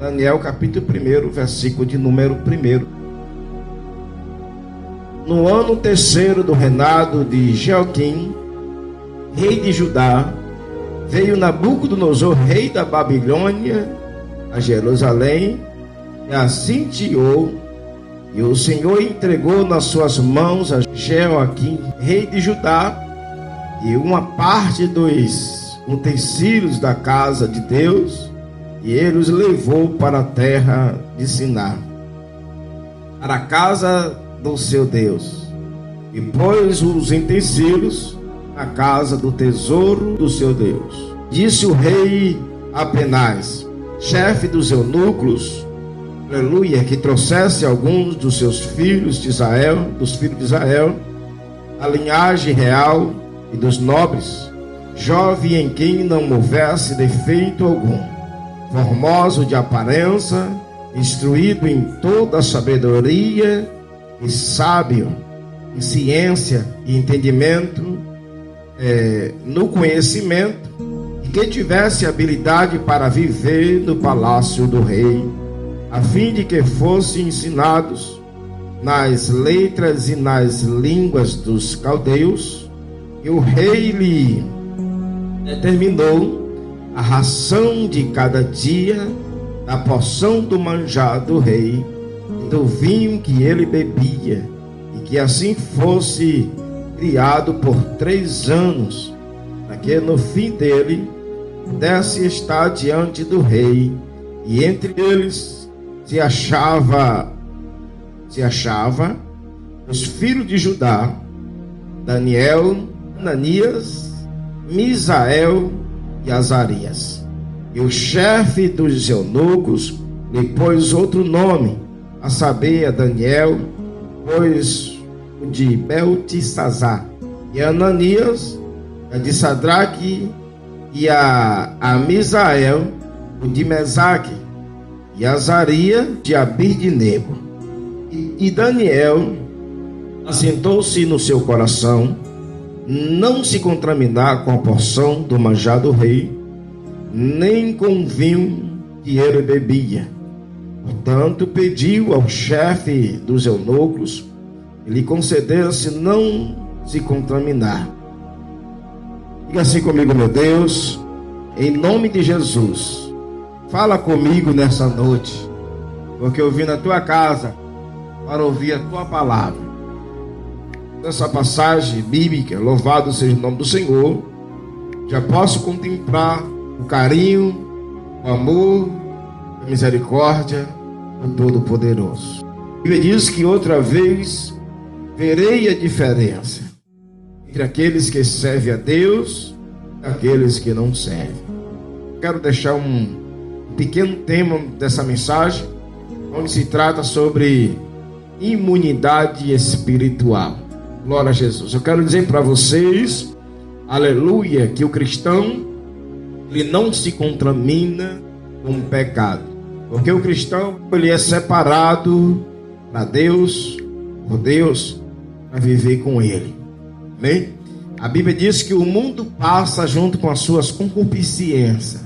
Daniel capítulo 1, versículo de número 1. No ano terceiro do reinado de Jeoaquim, rei de Judá, veio Nabucodonosor, rei da Babilônia, a Jerusalém, e a sitiou, e o Senhor entregou nas suas mãos a Jeoaquim, rei de Judá, e uma parte dos utensílios da casa de Deus, e ele os levou para a terra de Siná, para a casa do seu Deus, e pôs os utensílios na casa do tesouro do seu Deus. Disse o rei a Penaz, chefe dos eunucos, aleluia, que trouxesse alguns dos seus filhos de Israel, dos filhos de Israel, a linhagem real e dos nobres, jovem em quem não houvesse defeito algum, formoso de aparência, instruído em toda a sabedoria e sábio em ciência e entendimento, no conhecimento, e que tivesse habilidade para viver no palácio do rei, a fim de que fossem ensinados nas letras e nas línguas dos caldeus. E o rei lhe determinou a ração de cada dia, da porção do manjar do rei, e do vinho que ele bebia, e que assim fosse criado por 3 anos, para que no fim dele pudesse estar diante do rei. E entre eles se achava os filhos de Judá, Daniel, Ananias, Misael e Azarias. E o chefe dos eunucos lhe pôs outro nome, a saber, a Daniel, pois o de Beltesazar, e Ananias, a de Sadraque, e a Misael, o de Mesaque, e Azaria, de Abirnego. E Daniel assentou-se no seu coração não se contaminar com a porção do manjar do rei, nem com o vinho que ele bebia. Portanto, pediu ao chefe dos eunucos que lhe concedesse não se contaminar. Diga assim comigo, meu Deus, em nome de Jesus, fala comigo nessa noite, porque eu vim na tua casa para ouvir a tua palavra. Nessa passagem bíblica, louvado seja o nome do Senhor, já posso contemplar o carinho, o amor, a misericórdia do Todo-Poderoso. A Bíblia diz que outra vez verei a diferença entre aqueles que servem a Deus e aqueles que não servem. Quero deixar um pequeno tema dessa mensagem, onde se trata sobre imunidade espiritual. Glória a Jesus. Eu quero dizer para vocês, aleluia, que o cristão, ele não se contamina com o pecado, porque o cristão, ele é separado para Deus, por Deus, para viver com ele. Amém? A Bíblia diz que o mundo passa junto com as suas concupiscências,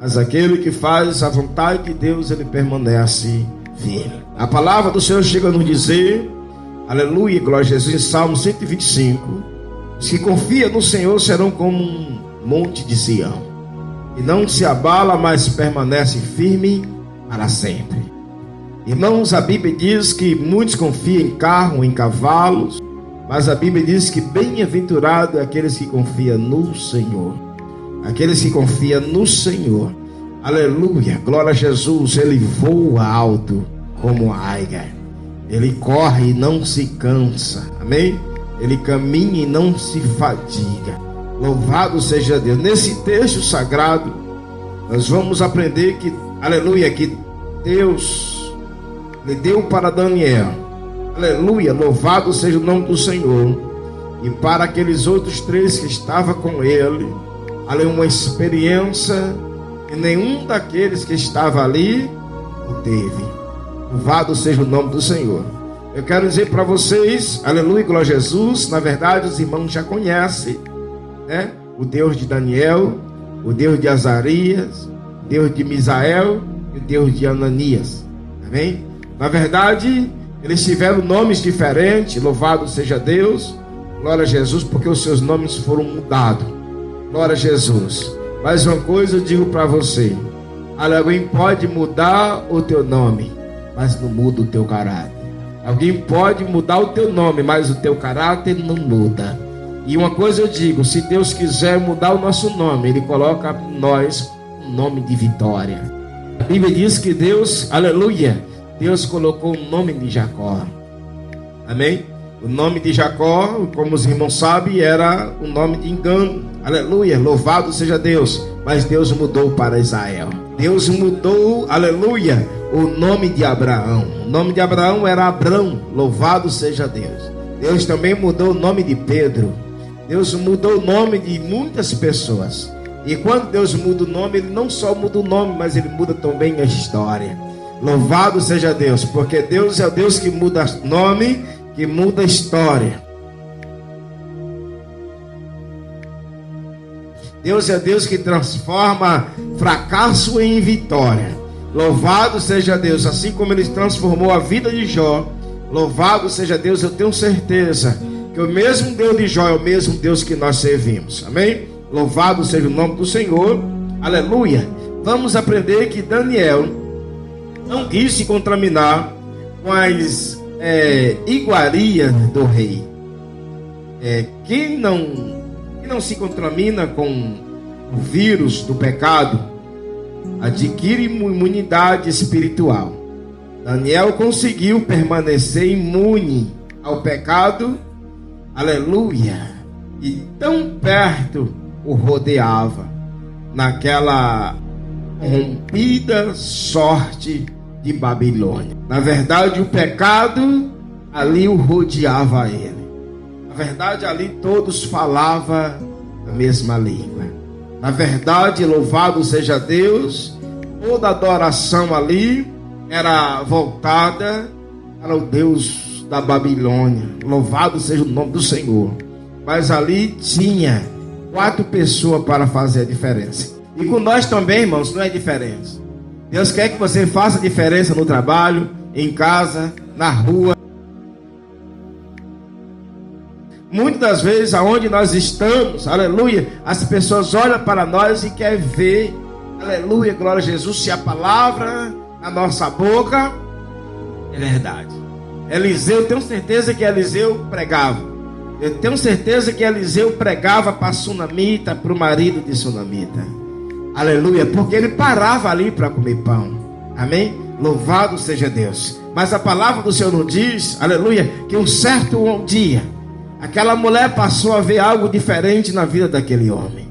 mas aquele que faz a vontade de Deus, ele permanece firme. A palavra do Senhor chega a nos dizer, aleluia, glória a Jesus, em Salmo 125, os que confiam no Senhor serão como um monte de Sião, e não se abala, mas permanece firme para sempre. Irmãos, a Bíblia diz que muitos confiam em carro, em cavalos, mas a Bíblia diz que bem-aventurado é aqueles que confiam no Senhor. Aqueles que confiam no Senhor, aleluia, glória a Jesus, ele voa alto como a águia, ele corre e não se cansa, amém? Ele caminha e não se fadiga. Louvado seja Deus. Nesse texto sagrado, nós vamos aprender que, aleluia, que Deus lhe deu para Daniel, aleluia, louvado seja o nome do Senhor, e para aqueles outros 3 que estavam com ele, aleluia, uma experiência que nenhum daqueles que estava ali o teve. Louvado seja o nome do Senhor. Eu quero dizer para vocês, aleluia, glória a Jesus, na verdade os irmãos já conhecem, né? O Deus de Daniel, o Deus de Azarias, o Deus de Misael e o Deus de Ananias. Amém? Na verdade, eles tiveram nomes diferentes. Louvado seja Deus. Glória a Jesus, porque os seus nomes foram mudados. Glória a Jesus. Mas uma coisa eu digo para você: alguém pode mudar o teu nome, mas não muda o teu caráter. Alguém pode mudar o teu nome, mas o teu caráter não muda. E uma coisa eu digo: se Deus quiser mudar o nosso nome, Ele coloca em nós um nome de vitória. A Bíblia diz que Deus, aleluia, Deus colocou o nome de Jacó. Amém? O nome de Jacó, como os irmãos sabem, era um nome de engano. Aleluia, louvado seja Deus. Mas Deus mudou para Israel. Deus mudou, aleluia, o nome de Abraão. O nome de Abraão era Abrão. Louvado seja Deus. Deus também mudou o nome de Pedro. Deus mudou o nome de muitas pessoas. E quando Deus muda o nome, Ele não só muda o nome, mas Ele muda também a história. Louvado seja Deus, porque Deus é o Deus que muda nome, que muda a história. Deus é Deus que transforma fracasso em vitória. Louvado seja Deus. Assim como Ele transformou a vida de Jó, louvado seja Deus. Eu tenho certeza que o mesmo Deus de Jó é o mesmo Deus que nós servimos. Amém? Louvado seja o nome do Senhor. Aleluia. Vamos aprender que Daniel não quis se contaminar com as iguarias do rei. Quem não se contamina com o vírus do pecado adquire imunidade espiritual. Daniel conseguiu permanecer imune ao pecado, aleluia, e tão perto o rodeava naquela corrompida sorte de Babilônia. Na verdade, o pecado ali o rodeava ele. Na verdade, ali todos falavam a mesma língua. Na verdade, louvado seja Deus, toda adoração ali era voltada para o Deus da Babilônia. Louvado seja o nome do Senhor. Mas ali tinha 4 pessoas para fazer a diferença. E com nós também, irmãos, não é diferente. Deus quer que você faça diferença no trabalho, em casa, na rua. Muitas das vezes, aonde nós estamos, aleluia, as pessoas olham para nós e querem ver, aleluia, glória a Jesus, se a palavra na nossa boca é verdade. Eliseu, eu tenho certeza que Eliseu pregava. Eu tenho certeza que Eliseu pregava para a sunamita, para o marido de sunamita. Aleluia, porque ele parava ali para comer pão. Amém? Louvado seja Deus. Mas a palavra do Senhor nos diz, aleluia, que um certo dia aquela mulher passou a ver algo diferente na vida daquele homem.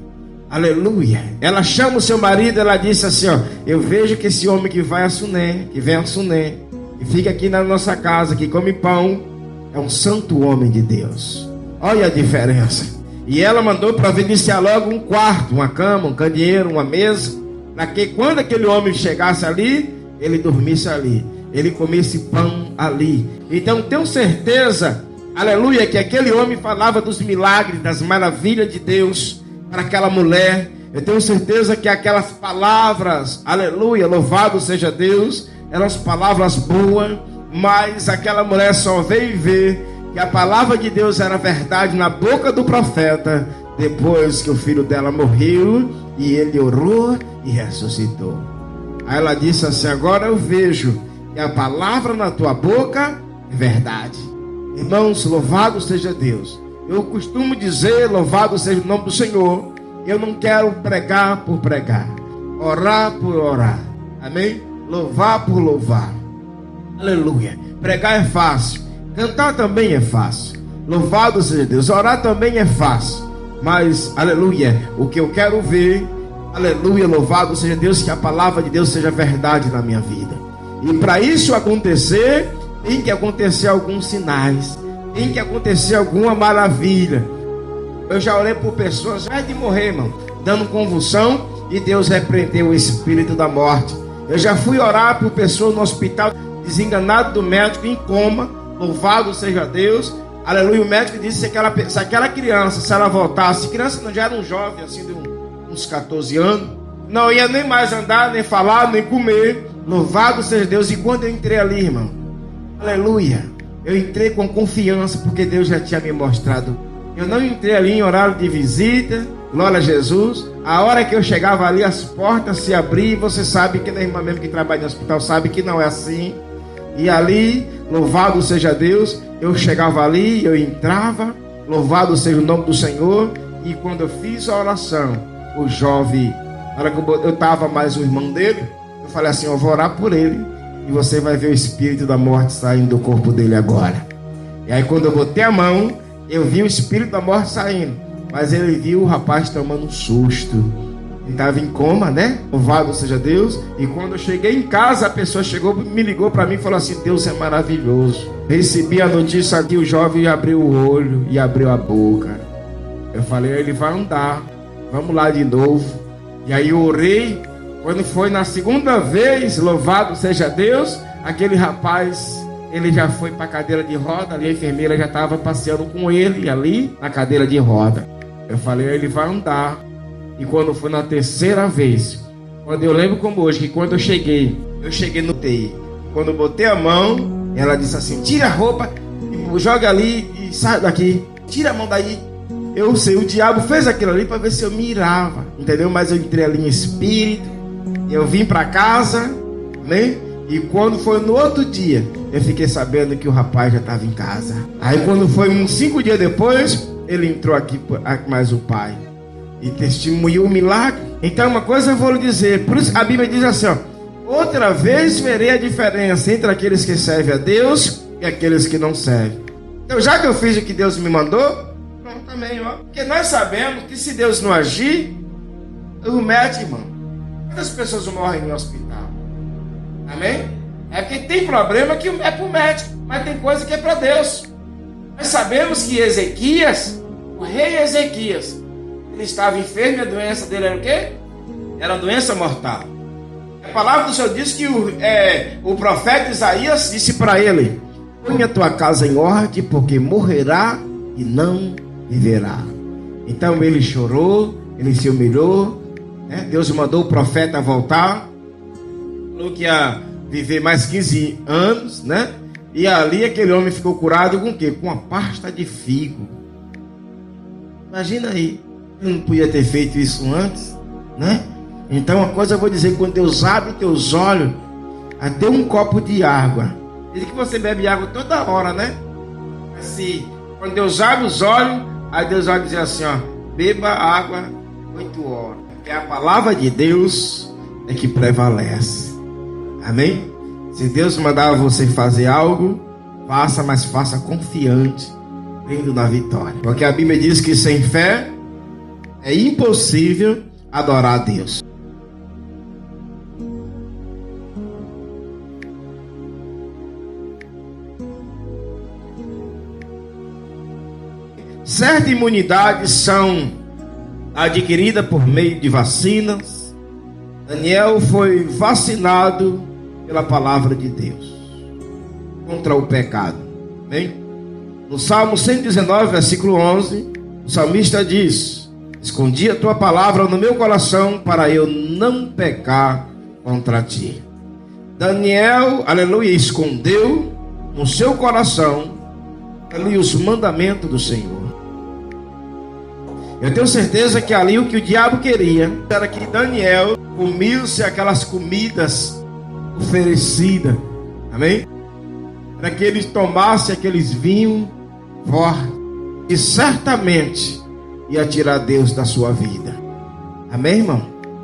Aleluia. Ela chama o seu marido, ela disse assim, ó: eu vejo que esse homem que vai a Suné, que vem a Suné, que fica aqui na nossa casa, que come pão, é um santo homem de Deus. Olha a diferença. E ela mandou providenciar logo um quarto, uma cama, um candeeiro, uma mesa, para que quando aquele homem chegasse ali, ele dormisse ali, ele comesse pão ali. Então tenho certeza, aleluia, que aquele homem falava dos milagres, das maravilhas de Deus para aquela mulher. Eu tenho certeza que aquelas palavras, aleluia, louvado seja Deus, eram as palavras boas, mas aquela mulher só veio ver que a palavra de Deus era verdade na boca do profeta, depois que o filho dela morreu, e ele orou e ressuscitou. Aí ela disse assim: agora eu vejo que a palavra na tua boca é verdade. Irmãos, louvado seja Deus. Eu costumo dizer, louvado seja o nome do Senhor, eu não quero pregar por pregar, orar por orar, amém? Louvar por louvar, aleluia. Pregar é fácil, cantar também é fácil, louvado seja Deus, orar também é fácil, mas, aleluia, o que eu quero ver, aleluia, louvado seja Deus, que a palavra de Deus seja verdade na minha vida. E para isso acontecer, tem que acontecer alguns sinais, tem que acontecer alguma maravilha. Eu já orei por pessoas já de morrer, irmão, dando convulsão, e Deus repreendeu o espírito da morte. Eu já fui orar por pessoas no hospital, desenganado do médico, em coma, louvado seja Deus, aleluia. O médico disse que se aquela criança, se ela voltasse, criança não, já era um jovem assim de uns 14 anos, não ia nem mais andar, nem falar, nem comer, Louvado seja Deus. E quando eu entrei ali, irmão, aleluia, eu entrei com confiança, porque Deus já tinha me mostrado. Eu não entrei ali em horário de visita, glória a Jesus. A hora que eu chegava ali, as portas se abriam. Você sabe que a irmã mesmo que trabalha no hospital sabe que não é assim. E ali, louvado seja Deus, eu chegava ali, eu entrava, louvado seja o nome do Senhor. E quando eu fiz a oração, o jovem, na hora que eu estava mais o irmão dele, eu falei assim: eu vou orar por ele, e você vai ver o espírito da morte saindo do corpo dele agora. E aí quando eu botei a mão, eu vi o espírito da morte saindo, mas ele viu o rapaz tomando um susto. Ele estava em coma, né? Louvado seja Deus. E quando eu cheguei em casa, a pessoa chegou, me ligou para mim e falou assim: Deus é maravilhoso. Recebi a notícia que o jovem abriu o olho e abriu a boca. Eu falei: ele vai andar, vamos lá de novo. E aí eu orei. Quando foi na segunda vez, louvado seja Deus, aquele rapaz, ele já foi para a cadeira de roda. Ali a enfermeira já estava passeando com ele ali na cadeira de roda. Eu falei: ele vai andar. E quando foi na terceira vez, quando eu lembro como hoje, que quando eu cheguei no UTI. Quando eu botei a mão, ela disse assim: tira a roupa, joga ali e sai daqui, tira a mão daí. Eu sei, o diabo fez aquilo ali para ver se eu mirava, entendeu? Mas eu entrei ali em espírito, eu vim para casa, né? E quando foi no outro dia, eu fiquei sabendo que o rapaz já estava em casa. Aí quando foi uns 5 dias depois, ele entrou aqui mais o pai e testemunhou o milagre. Então uma coisa eu vou lhe dizer, por isso a Bíblia diz assim, ó: outra vez verei a diferença entre aqueles que servem a Deus e aqueles que não servem. Então já que eu fiz o que Deus me mandou, pronto também, ó. Porque nós sabemos que se Deus não agir, o médico, irmão, quantas pessoas morrem no hospital? Amém? É porque tem problema que é para o médico, mas tem coisa que é para Deus. Nós sabemos que Ezequias, o rei Ezequias, ele estava enfermo e a doença dele era o quê? Era uma doença mortal. A palavra do Senhor diz que o profeta Isaías disse para ele: põe a tua casa em ordem, porque morrerá e não viverá. Então ele chorou, ele se humilhou, né? Deus mandou o profeta voltar, falou que ia viver mais 15 anos, né? E ali aquele homem ficou curado com o quê? Com uma pasta de figo. Imagina aí, ele não podia ter feito isso antes, né? Então uma coisa eu vou dizer: quando Deus abre teus olhos, até um copo de água, diz que você bebe água toda hora, né? Assim, quando Deus abre os olhos, aí Deus vai dizer assim, ó: beba água 8 horas. Porque a palavra de Deus é que prevalece. Amém? Se Deus mandar você fazer algo, faça, mas faça confiante, crendo na vitória. Porque a Bíblia diz que sem fé é impossível adorar a Deus. Certas imunidades são adquiridas por meio de vacinas. Daniel foi vacinado pela palavra de Deus contra o pecado. Amém? No Salmo 119, versículo 11, o salmista diz: escondi a tua palavra no meu coração para eu não pecar contra ti. Daniel, aleluia, escondeu no seu coração, aleluia, os mandamentos do Senhor. Eu tenho certeza que ali o que o diabo queria era que Daniel comisse aquelas comidas oferecidas. Amém? Para que eles tomassem aqueles vinhos fortes, que certamente ia tirar Deus da sua vida. Amém, irmão?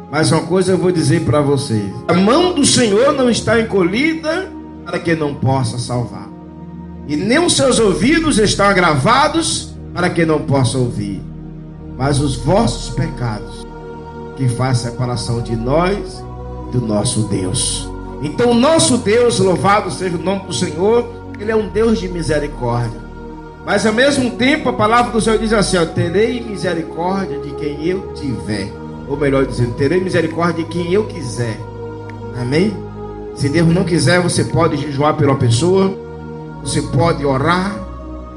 Mas uma coisa eu vou dizer para vocês: a mão do Senhor não está encolhida para que não possa salvar, e nem os seus ouvidos estão agravados para que não possa ouvir. Mas os vossos pecados que faz separação de nós e do nosso Deus. Então o nosso Deus, louvado seja o nome do Senhor, Ele é um Deus de misericórdia. Mas ao mesmo tempo a palavra do Senhor diz assim, ó: terei misericórdia de quem eu tiver. Ou melhor dizendo, terei misericórdia de quem eu quiser. Amém? Se Deus não quiser, você pode jejuar pela pessoa, você pode orar,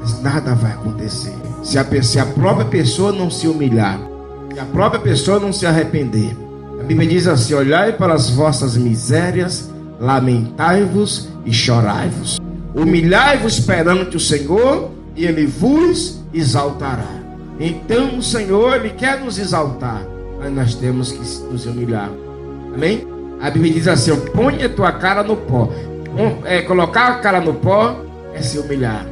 mas nada vai acontecer. Se a própria pessoa não se humilhar, se a própria pessoa não se arrepender. A Bíblia diz assim: olhai para as vossas misérias lamentai-vos e chorai-vos. Humilhai-vos perante o Senhor e Ele vos exaltará. Então o Senhor, Ele quer nos exaltar, mas nós temos que nos humilhar. Amém? A Bíblia diz assim: põe a tua cara no pó. Colocar a cara no pó é se humilhar.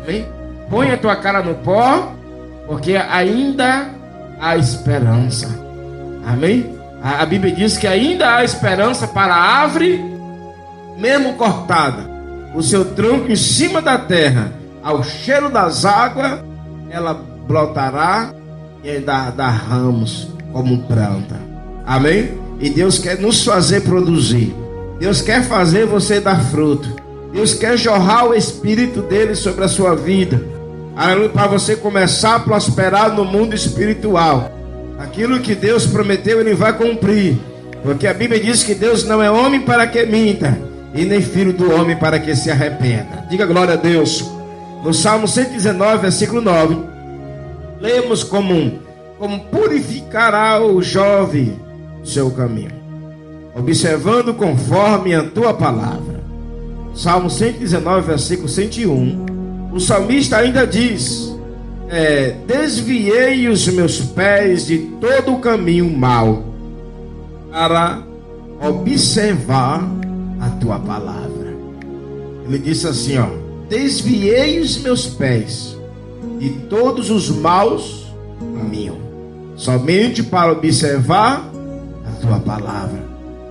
Amém? Põe a tua cara no pó, porque ainda há esperança. Amém? A Bíblia diz que ainda há esperança para a árvore, mesmo cortada, o seu tronco em cima da terra, ao cheiro das águas, ela brotará e ainda dá ramos como planta. Amém? E Deus quer nos fazer produzir. Deus quer fazer você dar fruto. Deus quer jorrar o Espírito dele sobre a sua vida. Aleluia, para você começar a prosperar no mundo espiritual. Aquilo que Deus prometeu, Ele vai cumprir. Porque a Bíblia diz que Deus não é homem para que minta, e nem filho do homem para que se arrependa. Diga glória a Deus. No Salmo 119, versículo 9, lemos como purificará o jovem seu caminho, observando conforme a tua palavra. Salmo 119, versículo 101. O salmista ainda diz: desviei os meus pés de todo o caminho mau, para observar a tua palavra. Ele disse assim, desviei os meus pés de todos os maus caminhos, somente para observar a tua palavra.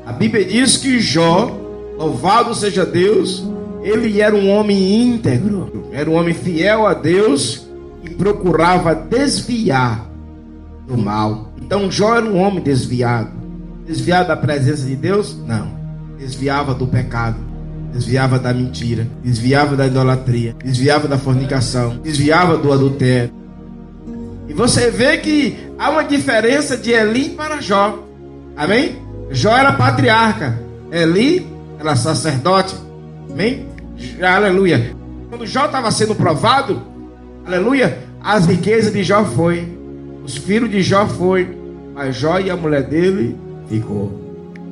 A Bíblia diz que Jó, louvado seja Deus, ele era um homem íntegro, era um homem fiel a Deus e procurava desviar do mal. Então Jó era um homem desviado. Desviado da presença de Deus? Não. Desviava do pecado, desviava da mentira, desviava da idolatria, desviava da fornicação, desviava do adultério. E você vê que há uma diferença de Eli para Jó. Amém? Jó era patriarca, Eli era sacerdote. Amém? Aleluia. Quando Jó estava sendo provado, aleluia, as riquezas de Jó foi, os filhos de Jó foi, mas Jó e a mulher dele ficou.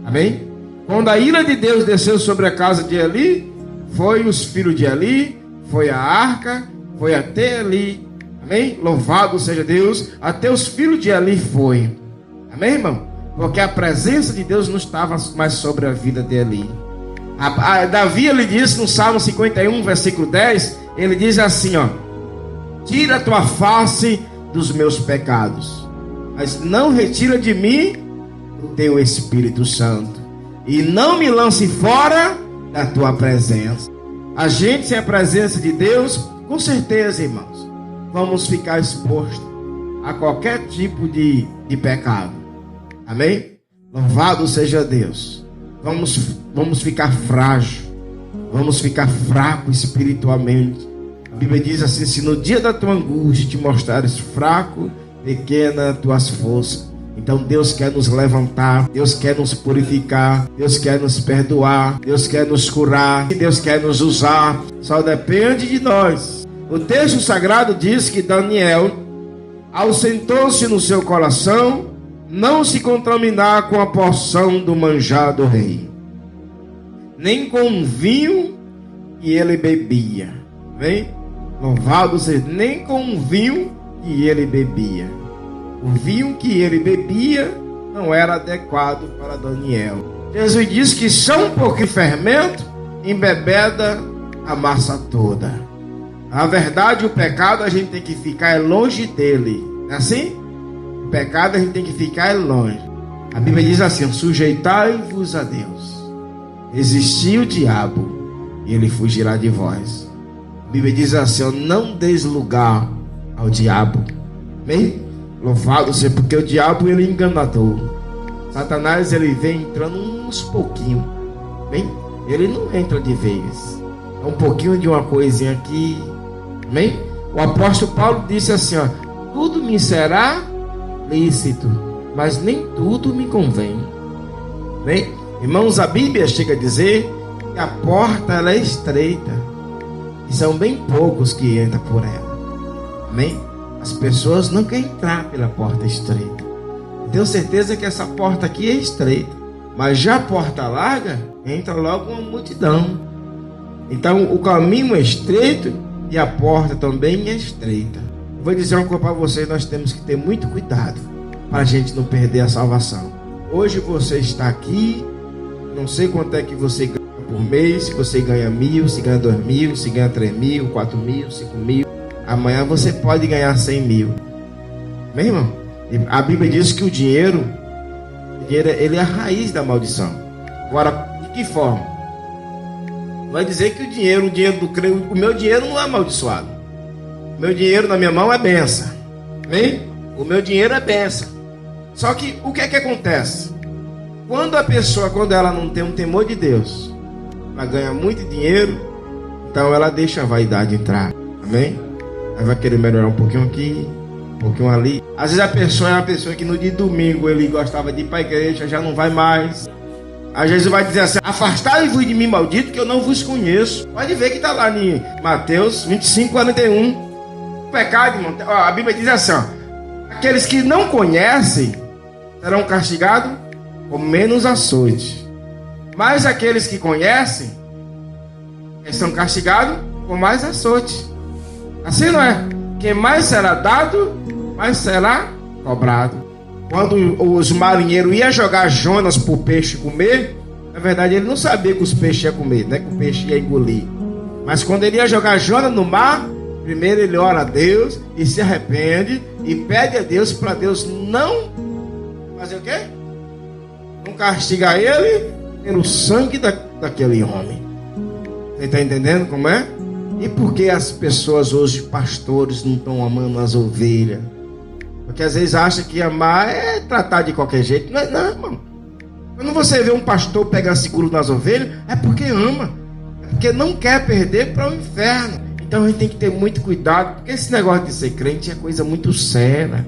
Amém? Quando a ira de Deus desceu sobre a casa de Eli, foi os filhos de Eli, foi a arca, foi até Eli. Amém? Louvado seja Deus. Até os filhos de Eli foi. Amém, irmão? Porque a presença de Deus não estava mais sobre a vida de Eli. Davi, ele disse no Salmo 51, versículo 10, ele diz assim, tira a tua face dos meus pecados, mas não retira de mim o teu Espírito Santo, e não me lance fora da tua presença. A gente sem a presença de Deus, com certeza, irmãos, vamos ficar expostos a qualquer tipo de pecado. Amém? Louvado seja Deus. Vamos ficar frágil, vamos ficar fraco espiritualmente. A Bíblia diz assim: se no dia da tua angústia te mostrares fraco, pequena tuas forças. Então Deus quer nos levantar, Deus quer nos purificar, Deus quer nos perdoar, Deus quer nos curar, Deus quer nos usar. Só depende de nós. O texto sagrado diz que Daniel ausentou-se no seu coração não se contaminar com a porção do manjar do rei, nem com o vinho que ele bebia. Amém? Louvado seja, nem com o vinho que ele bebia. O vinho que ele bebia não era adequado para Daniel. Jesus diz que só um pouquinho de fermento embebeda a massa toda. Na verdade, o pecado a gente tem que ficar longe dele. Não é assim? O pecado a gente tem que ficar longe. A Bíblia diz assim: sujeitai-vos a Deus, resistir o diabo e ele fugirá de vós. A Bíblia diz assim: não deis lugar ao diabo. Amém? Louvado seja, porque o diabo ele é enganador. Satanás ele vem entrando uns pouquinho. Amém? Ele não entra de vez. É um pouquinho de uma coisinha aqui. Amém? O apóstolo Paulo disse assim: tudo me será lícito, mas nem tudo me convém. Amém? Irmãos, a Bíblia chega a dizer que a porta ela é estreita e são bem poucos que entram por ela. Amém? As pessoas não querem entrar pela porta estreita. Tenho certeza que essa porta aqui é estreita, mas já a porta larga entra logo uma multidão. Então o caminho é estreito e a porta também é estreita. Vou dizer uma coisa para vocês: nós temos que ter muito cuidado para a gente não perder a salvação. Hoje você está aqui, não sei quanto é que você ganha por mês, se você ganha 1.000, se ganha 2.000, se ganha 3.000, 4.000, 5.000. Amanhã você pode ganhar 100.000. Meu irmão, a Bíblia diz que o dinheiro ele é a raiz da maldição. Agora, de que forma? Vai dizer que o dinheiro do crente, o meu dinheiro não é amaldiçoado. O meu dinheiro na minha mão é benção. Amém? O meu dinheiro é benção. Só que o que é que acontece? Quando a pessoa, quando ela não tem um temor de Deus, ela ganha muito dinheiro, então ela deixa a vaidade entrar. Amém? Ela vai querer melhorar um pouquinho aqui, um pouquinho ali. Às vezes a pessoa é uma pessoa que no dia de domingo ele gostava de ir para a igreja, já não vai mais. Às vezes vai dizer assim: afastai-vos de mim, maldito, que eu não vos conheço. Pode ver que está lá em Mateus 25:41. O pecado, irmão, a Bíblia diz assim: ó, aqueles que não conhecem serão castigados com menos açoite, mas aqueles que conhecem são castigados com mais açoite. Assim não é? Quem mais será dado, mais será cobrado. Quando os marinheiros iam jogar Jonas para o peixe comer, na verdade ele não sabia que os peixes iam comer, né? Que o peixe ia engolir. Mas quando ele ia jogar Jonas no mar, primeiro ele ora a Deus e se arrepende e pede a Deus para Deus não fazer o quê? Não castigar ele pelo sangue daquele homem. Você está entendendo como é? E por que as pessoas hoje, pastores, não estão amando as ovelhas? Porque às vezes acha que amar é tratar de qualquer jeito. Não é não, irmão. Quando você vê um pastor pegar seguro nas ovelhas, é porque ama. É porque não quer perder para o inferno. Então a gente tem que ter muito cuidado, porque esse negócio de ser crente é coisa muito séria.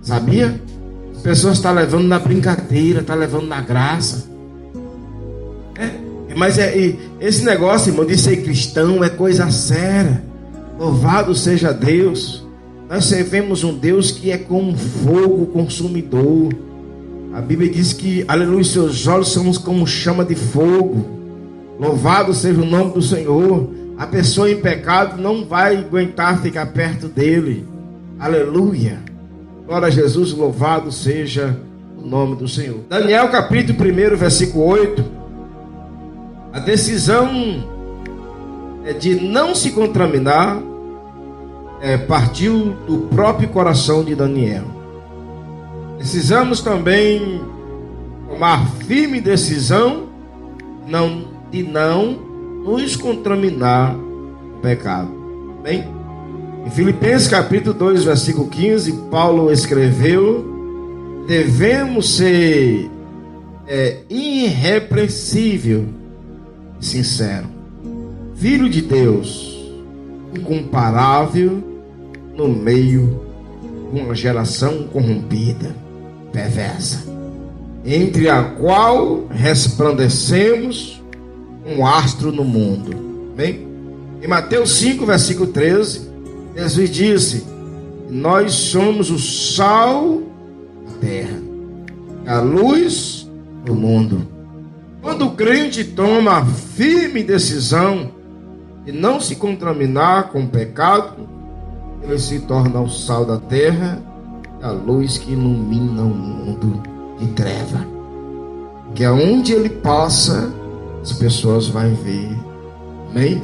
Sabia? As pessoas estão levando na brincadeira, estão levando na graça. Mas esse negócio, irmão, de ser cristão é coisa séria. Louvado seja Deus. Nós servimos um Deus que é como um fogo consumidor. A Bíblia diz que, aleluia, seus olhos são como chama de fogo. Louvado seja o nome do Senhor. A pessoa em pecado não vai aguentar ficar perto dele. Aleluia. Glória a Jesus, louvado seja o nome do Senhor. Daniel capítulo 1, versículo 8. A decisão de não se contaminar partiu do próprio coração de Daniel. Precisamos também tomar firme decisão de não nos contaminar com pecado. Bem, em Filipenses capítulo 2, versículo 15, Paulo escreveu: devemos ser irrepreensível e sincero, filho de Deus, incomparável no meio de uma geração corrompida, perversa, entre a qual resplandecemos um astro no mundo. Bem, em Mateus 5, versículo 13, Jesus disse: nós somos o sal da terra, a luz do mundo. Quando o crente toma a firme decisão de não se contaminar com o pecado, ele se torna o sal da terra, a luz que ilumina o mundo de treva. Que aonde ele passa, as pessoas vão ver. Amém?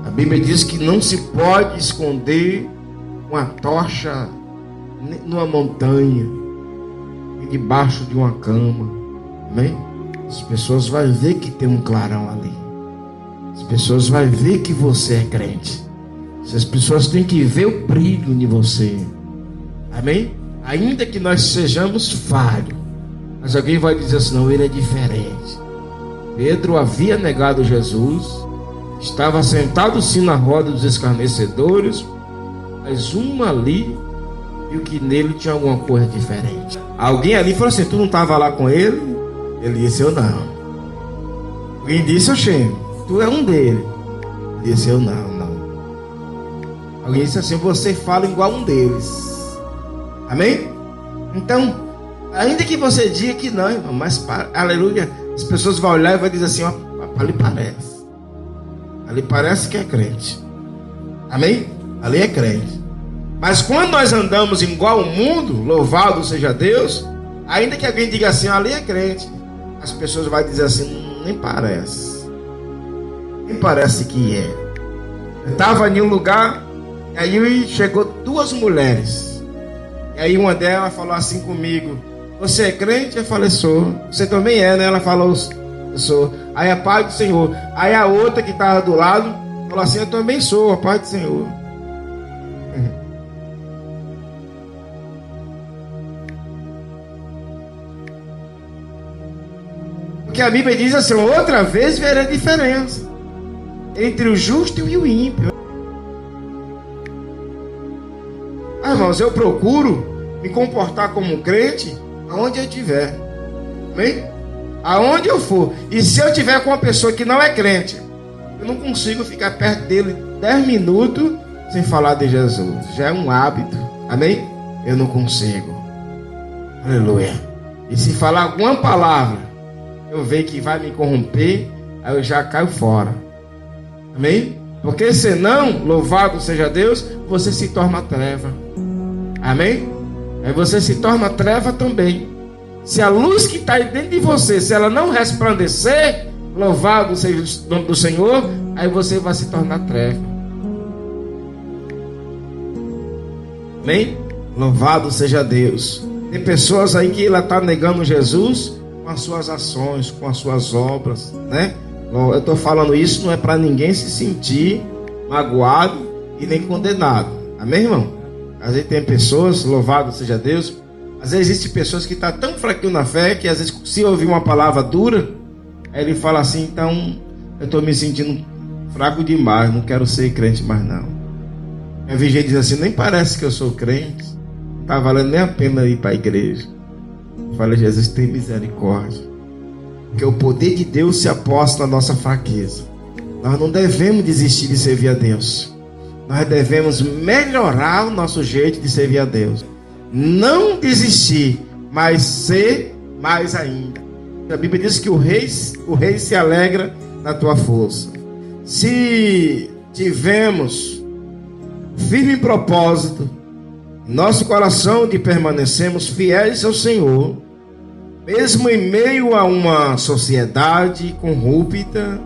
A Bíblia diz que não se pode esconder uma tocha numa montanha e debaixo de uma cama. Amém? As pessoas vão ver que tem um clarão ali. As pessoas vão ver que você é crente. As pessoas têm que ver o brilho em você. Amém? Ainda que nós sejamos falhos, mas alguém vai dizer assim: não, ele é diferente. Pedro havia negado Jesus, estava sentado sim na roda dos escarnecedores, mas ali viu que nele tinha alguma coisa diferente. Alguém ali falou assim: tu não estava lá com ele? Ele disse: eu não. Alguém disse: oxê, tu é um dele. Ele disse: eu não. Alguém disse assim: você fala igual um deles. Amém? Então, ainda que você diga que não, irmão, mas aleluia, as pessoas vão olhar e vão dizer assim: ó, ali parece. Ali parece que é crente. Amém? Ali é crente. Mas quando nós andamos igual ao mundo, louvado seja Deus, ainda que alguém diga assim: ali é crente, as pessoas vão dizer assim: nem parece. Nem parece que é. Eu estava em um lugar, e aí chegou duas mulheres. E aí uma delas falou assim comigo: você é crente? Eu falei: sou. Você também é, né? Ela falou: eu sou. Aí a paz do Senhor. Aí a outra que estava do lado falou assim: eu também sou, a paz do Senhor. Porque a Bíblia diz assim: outra vez verá a diferença entre o justo e o ímpio. Irmãos, eu procuro me comportar como um crente aonde eu estiver. Amém? Aonde eu for. E se eu estiver com uma pessoa que não é crente, eu não consigo ficar perto dele 10 minutos sem falar de Jesus. Já é um hábito. Amém? Eu não consigo. Aleluia. E se falar alguma palavra, eu vejo que vai me corromper, aí eu já caio fora. Amém? Porque senão, louvado seja Deus, você se torna treva. Amém? Aí você se torna treva também. Se a luz que está aí dentro de você, se ela não resplandecer, louvado seja o nome do Senhor, aí você vai se tornar treva. Amém? Louvado seja Deus. Tem pessoas aí que ela está negando Jesus com as suas ações, com as suas obras, né? Eu estou falando isso não é para ninguém se sentir magoado e nem condenado. Amém, irmão? Às vezes tem pessoas, louvado seja Deus, às vezes existem pessoas que estão tão fraquinho na fé que às vezes se ouvir uma palavra dura, aí ele fala assim: então eu estou me sentindo fraco demais, não quero ser crente mais não. Aí vi gente diz assim: nem parece que eu sou crente, não está valendo nem a pena ir para a igreja. Eu falei: Jesus, tem misericórdia. Porque o poder de Deus se aposta na nossa fraqueza. Nós não devemos desistir de servir a Deus. Nós devemos melhorar o nosso jeito de servir a Deus. Não desistir, mas ser mais ainda. A Bíblia diz que o rei se alegra na tua força. Se tivemos firme propósito, nosso coração de permanecermos fiéis ao Senhor, mesmo em meio a uma sociedade corrupta,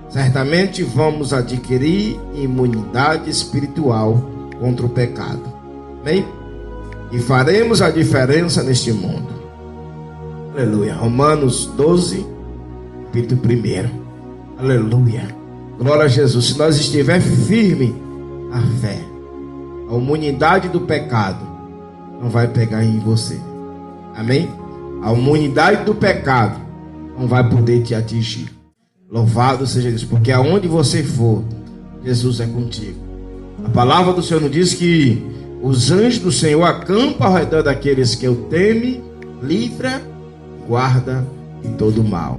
certamente vamos adquirir imunidade espiritual contra o pecado. Amém? E faremos a diferença neste mundo. Aleluia. Romanos 12, capítulo 1. Aleluia. Glória a Jesus. Se nós estiver firme na fé, a imunidade do pecado não vai pegar em você. Amém? A imunidade do pecado não vai poder te atingir. Louvado seja Deus, porque aonde você for, Jesus é contigo. A palavra do Senhor nos diz que os anjos do Senhor acampam ao redor daqueles que o temem, livra, guarda de todo mal.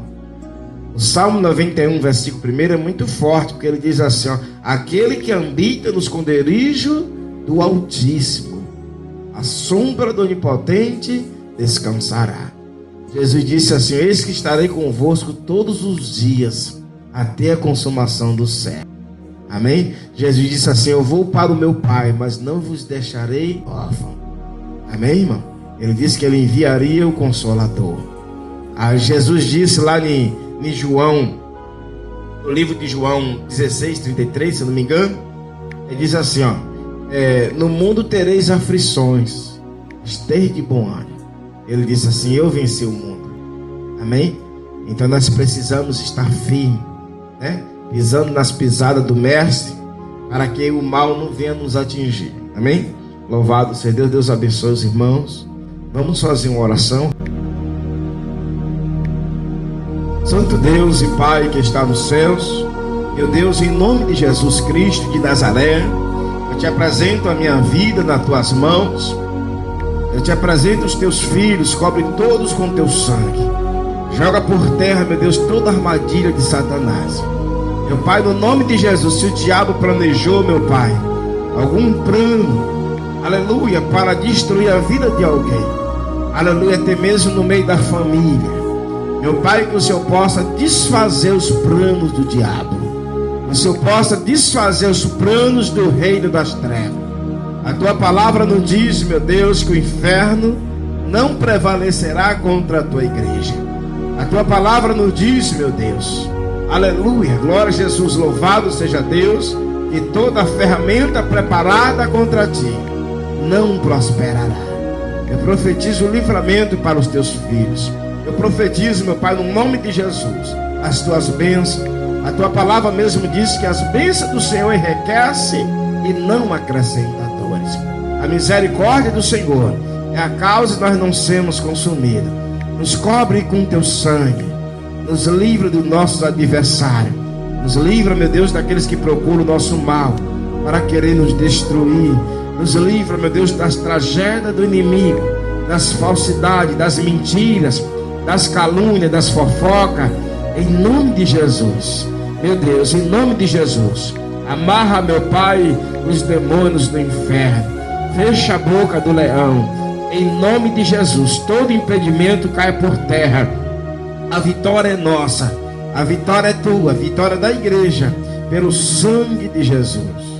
O Salmo 91, versículo 1 é muito forte, porque ele diz assim: ó, aquele que habita no esconderijo do Altíssimo, a sombra do Onipotente descansará. Jesus disse assim: eis que estarei convosco todos os dias, até a consumação do século. Amém? Jesus disse assim: eu vou para o meu Pai, mas não vos deixarei órfão. Amém, irmão? Ele disse que ele enviaria o Consolador. Jesus disse lá em João, no livro de João 16:33, se eu não me engano, ele diz assim: ó, no mundo tereis aflições, esteja de bom ânimo. Ele disse assim: eu venci o mundo. Amém? Então nós precisamos estar firmes, né? Pisando nas pisadas do Mestre, para que o mal não venha nos atingir. Amém? Louvado seja Deus. Deus abençoe os irmãos. Vamos fazer uma oração. Santo Deus e Pai que está nos céus, meu Deus, em nome de Jesus Cristo de Nazaré, eu te apresento a minha vida nas tuas mãos. Eu te apresento os teus filhos, cobre todos com teu sangue. Joga por terra, meu Deus, toda armadilha de Satanás. Meu Pai, no nome de Jesus, se o diabo planejou, meu Pai, algum plano, aleluia, para destruir a vida de alguém, aleluia, até mesmo no meio da família, Meu Pai, que o Senhor possa desfazer os planos do diabo, que o Senhor possa desfazer os planos do reino das trevas. A tua palavra nos diz, meu Deus, que o inferno não prevalecerá contra a tua igreja. A tua palavra nos diz, meu Deus, aleluia, glória a Jesus, louvado seja Deus, que toda ferramenta preparada contra ti não prosperará. Eu profetizo o livramento para os teus filhos. Eu profetizo, meu Pai, no nome de Jesus, as tuas bênçãos. A tua palavra mesmo diz que as bênçãos do Senhor enriquecem e não acrescenta dores. A misericórdia do Senhor é a causa de nós não sermos consumidos. Nos cobre com teu sangue, nos livra dos nossos adversários, nos livra, meu Deus, daqueles que procuram o nosso mal para querer nos destruir. Nos livra, meu Deus, das tragédias do inimigo, das falsidades, das mentiras, das calúnias, das fofocas, em nome de Jesus. Meu Deus, em nome de Jesus, amarra, meu Pai, os demônios do inferno, fecha a boca do leão, em nome de Jesus. Todo impedimento cai por terra. A vitória é nossa, a vitória é tua, a vitória da igreja, pelo sangue de Jesus.